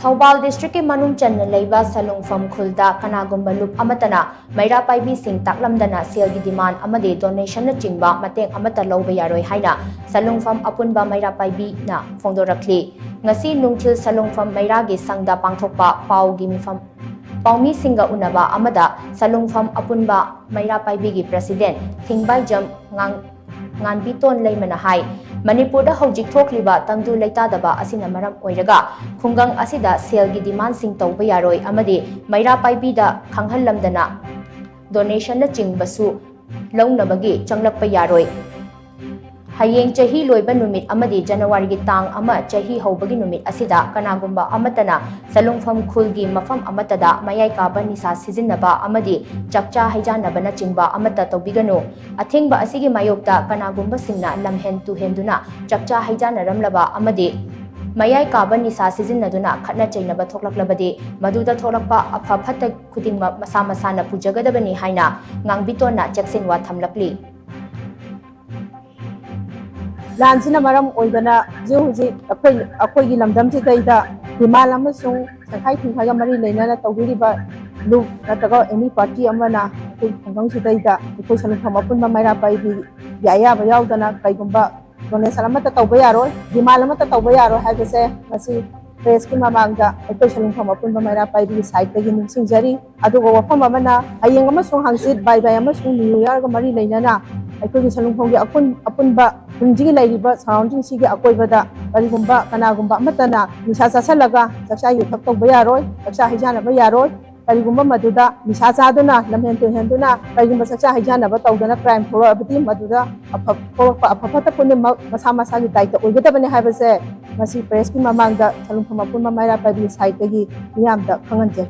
Thoubal district के मनुंग चन्ना लेबा सलुंगफम खुलदा कनागुंबा लुप अमतना मैरा पाइबी सिंग ताकलमदना सेल की डिमांड अमदे डोनेशन न चिंबा mateang amata lawba yaroi haina salungfam apunba maira paibi na phongdorakli ngasi nungthil salungfam maira gi sangda pangthokpa pau gi mifam paumi singa unaba amada salungfam apunba maira paibi gi president thingbai jam nganbiton leimana hai Manipur da hojik thokliba tangdu leitadaba asina maram oiraga khungang asida sel gi demand sing tawba yaroi amadi maira paibi da khanghallamdana donation na chingbasu launabagi changlakpa yaroi hayeng chahi loiba numit amadi January gi tang ama chahi hobagi numit asida kanagumba amatana salungfam khulgi mafam amatada mayai kaba nisa sijinnaba amadi chakcha haijanaba na chingba amata tawbiganu athengba asigi mayokta kanagumba singna lamhen tu henduna chakcha haijanaramlaba amadi mayai kaba nisa sijinnaduna khatna chainaba thoklaklabadi maduda tholakpa apha phatta khudingma masa masana pujagadabani haina ngangbitona chaksinwa thamlakli Lansina maram oidana juji akoi lamdam si daida himala amasung sankhai thingkhaga mari leinana tawiriba lu nataga any party amana khunggang si daida ikoi salungfam apunba maira paibi yaya ba yaudana kaigumba donation amata tawba yaroi himala amata tawba yaroi haibase masi press ki mamangda ikoi salungfam apunba maira paibi site tagi ningsingjari adugo wafam amana hayeng amasung hangsit bai bai amasung new year ga mari leinana aikoi salungfam gi apunba Punjigi lairiba surrounding sigi akoibada karigumba kanagumba amatana nisa chasalaga chakcha yuthak tawba yaroi chakcha haijanaba yaroi karigumba maduda nisa chaduna lamhen tu henduna karigumba chakcha haijanaba tawdana crime thoro abati maduda afafata punni masa masa gi daita oigadabani haibase masi press ki mamangda salungfam apunba maira paibi site gi miyamda khanganje